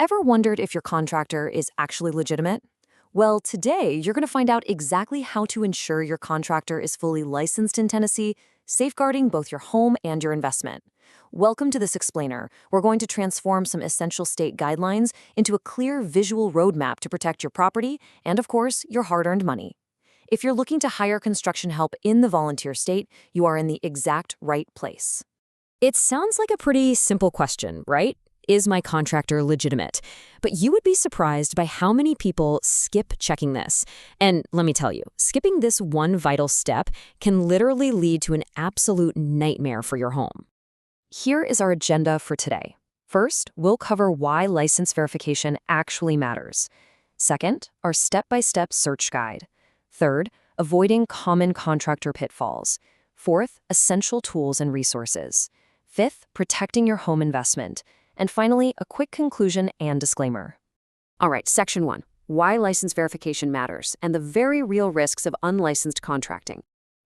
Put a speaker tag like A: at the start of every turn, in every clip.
A: Ever wondered if your contractor is actually legitimate? Well, today you're going to find out exactly how to ensure your contractor is fully licensed in Tennessee, safeguarding both your home and your investment. Welcome to this explainer. We're going to transform some essential state guidelines into a clear visual roadmap to protect your property and, of course, your hard-earned money. If you're looking to hire construction help in the volunteer state, you are in the exact right place. It sounds like a pretty simple question, right? Is my contractor legitimate? But you would be surprised by how many people skip checking this. And let me tell you, skipping this one vital step can literally lead to an absolute nightmare for your home. Here is our agenda for today. First, we'll cover why license verification actually matters. Second, our step-by-step search guide. Third, avoiding common contractor pitfalls. Fourth, essential tools and resources. Fifth, protecting your home investment. And finally, a quick conclusion and disclaimer. All right, Section 1, why license verification matters and the very real risks of unlicensed contracting.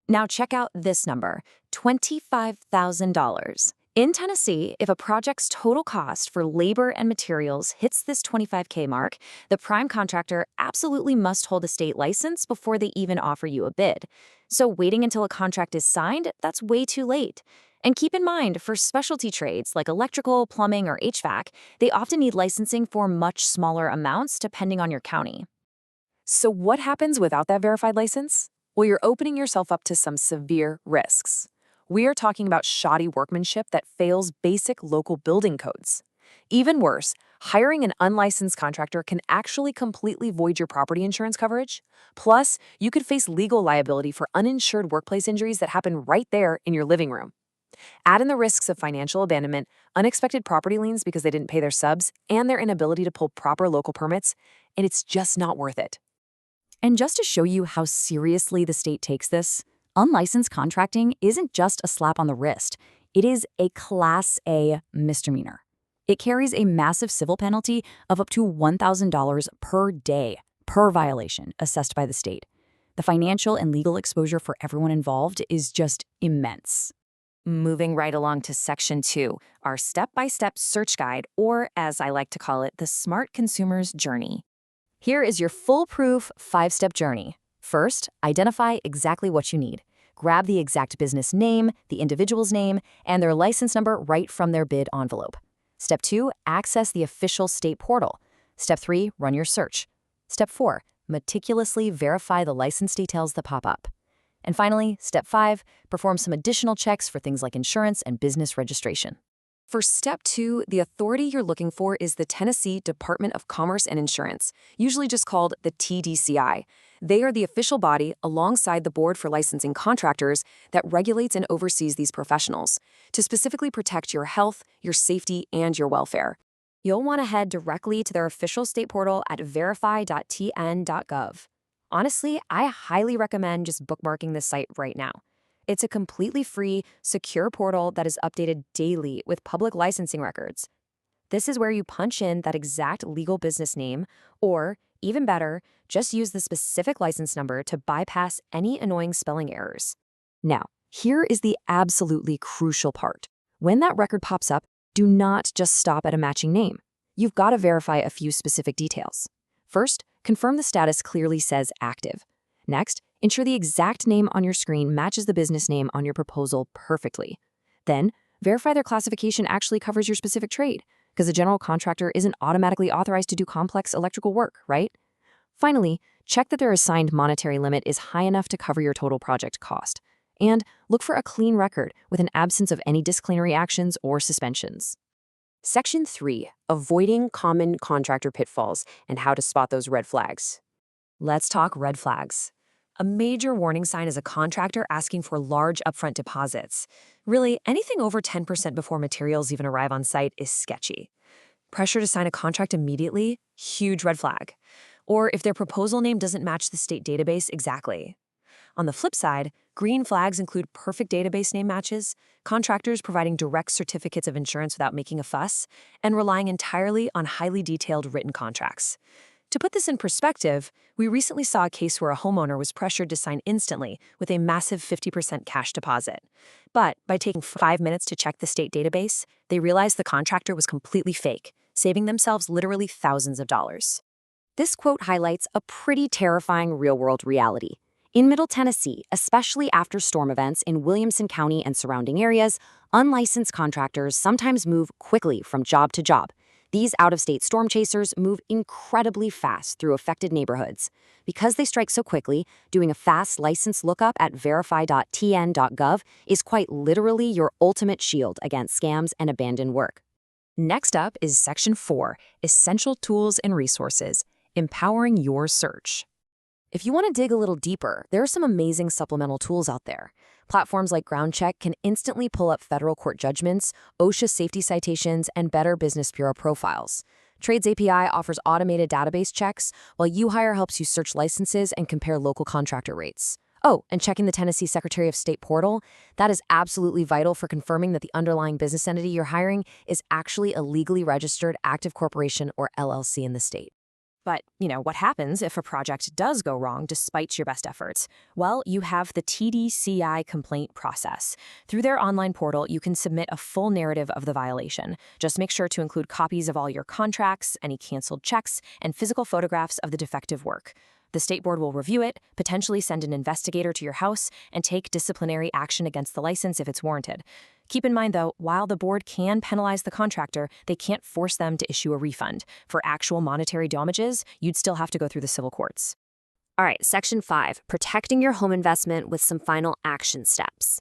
A: Now check out this number, $25,000. In Tennessee, if a project's total cost for labor and materials hits this $25K mark, the prime contractor absolutely must hold a state license before they even offer you a bid. So waiting until a contract is signed, that's way too late. And keep in mind, for specialty trades like electrical, plumbing, or HVAC, they often need licensing for much smaller amounts depending on your county. So what happens without that verified license? Well, you're opening yourself up to some severe risks. We are talking about shoddy workmanship that fails basic local building codes. Even worse, hiring an unlicensed contractor can actually completely void your property insurance coverage. Plus, you could face legal liability for uninsured workplace injuries that happen right there in your living room. Add in the risks of financial abandonment, unexpected property liens because they didn't pay their subs, and their inability to pull proper local permits, and it's just not worth it. And just to show you how seriously the state takes this, unlicensed contracting isn't just a slap on the wrist. It is a Class A misdemeanor. It carries a massive civil penalty of up to $1,000 per day per violation assessed by the state. The financial and legal exposure for everyone involved is just immense. Moving right along to Section 2, our step-by-step search guide, or as I like to call it, the Smart Consumer's Journey. Here is your foolproof 5-step journey. First, identify exactly what you need. Grab the exact business name, the individual's name, and their license number right from their bid envelope. Step 2, access the official state portal. Step 3, run your search. Step 4, meticulously verify the license details that pop up. And finally, Step 5, perform some additional checks for things like insurance and business registration. For Step 2, the authority you're looking for is the Tennessee Department of Commerce and Insurance, usually just called the TDCI. They are the official body, alongside the Board for Licensing Contractors, that regulates and oversees these professionals to specifically protect your health, your safety, and your welfare. You'll want to head directly to their official state portal at verify.tn.gov. Honestly, I highly recommend just bookmarking this site right now. It's a completely free, secure portal that is updated daily with public licensing records. This is where you punch in that exact legal business name, or, even better, just use the specific license number to bypass any annoying spelling errors. Now, here is the absolutely crucial part. When that record pops up, do not just stop at a matching name. You've got to verify a few specific details. First, confirm the status clearly says active. Next, ensure the exact name on your screen matches the business name on your proposal perfectly. Then, verify their classification actually covers your specific trade, because a general contractor isn't automatically authorized to do complex electrical work, right? Finally, check that their assigned monetary limit is high enough to cover your total project cost. And look for a clean record with an absence of any disciplinary actions or suspensions. Section 3, avoiding common contractor pitfalls and how to spot those red flags. Let's talk red flags. A major warning sign is a contractor asking for large upfront deposits. Really, anything over 10% before materials even arrive on site is sketchy. Pressure to sign a contract immediately? Huge red flag. Or if their proposal name doesn't match the state database exactly. On the flip side, green flags include perfect database name matches, contractors providing direct certificates of insurance without making a fuss, and relying entirely on highly detailed written contracts. To put this in perspective, we recently saw a case where a homeowner was pressured to sign instantly with a massive 50% cash deposit. But by taking 5 minutes to check the state database, they realized the contractor was completely fake, saving themselves literally thousands of dollars. This quote highlights a pretty terrifying real-world reality. In Middle Tennessee, especially after storm events in Williamson County and surrounding areas, unlicensed contractors sometimes move quickly from job to job. These out-of-state storm chasers move incredibly fast through affected neighborhoods. Because they strike so quickly, doing a fast license lookup at verify.tn.gov is quite literally your ultimate shield against scams and abandoned work. Next up is Section 4, Essential Tools and Resources, Empowering Your Search. If you want to dig a little deeper, there are some amazing supplemental tools out there. Platforms like GroundCheck can instantly pull up federal court judgments, OSHA safety citations, and Better Business Bureau profiles. Trades API offers automated database checks, while UHire helps you search licenses and compare local contractor rates. Oh, and checking the Tennessee Secretary of State portal, that is absolutely vital for confirming that the underlying business entity you're hiring is actually a legally registered active corporation or LLC in the state. But, what happens if a project does go wrong despite your best efforts? Well, you have the TDCI complaint process. Through their online portal, you can submit a full narrative of the violation. Just make sure to include copies of all your contracts, any canceled checks, and physical photographs of the defective work. The state board will review it, potentially send an investigator to your house, and take disciplinary action against the license if it's warranted. Keep in mind, though, while the board can penalize the contractor, they can't force them to issue a refund. For actual monetary damages, you'd still have to go through the civil courts. All right, Section 5, Protecting Your Home Investment with some final action steps.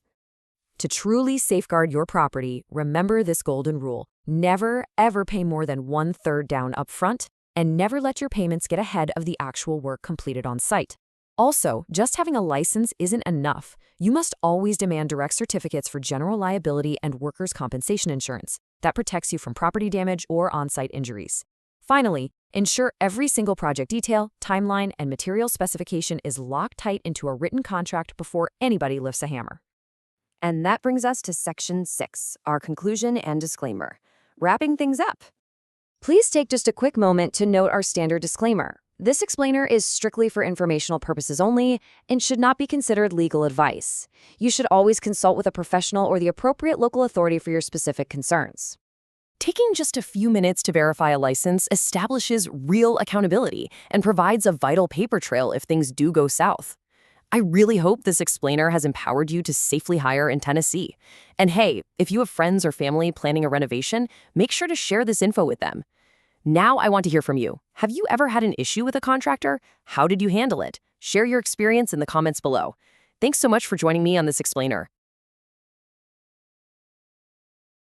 A: To truly safeguard your property, remember this golden rule. Never, ever pay more than 1/3 down upfront, and never let your payments get ahead of the actual work completed on site. Also, just having a license isn't enough. You must always demand direct certificates for general liability and workers' compensation insurance that protects you from property damage or on-site injuries. Finally, ensure every single project detail, timeline, and material specification is locked tight into a written contract before anybody lifts a hammer. And that brings us to Section 6, our conclusion and disclaimer. Wrapping things up. Please take just a quick moment to note our standard disclaimer. This explainer is strictly for informational purposes only and should not be considered legal advice. You should always consult with a professional or the appropriate local authority for your specific concerns. Taking just a few minutes to verify a license establishes real accountability and provides a vital paper trail if things do go south. I really hope this explainer has empowered you to safely hire in Tennessee. And hey, if you have friends or family planning a renovation, make sure to share this info with them. Now I want to hear from you. Have you ever had an issue with a contractor? How did you handle it? Share your experience in the comments below. Thanks so much for joining me on this explainer.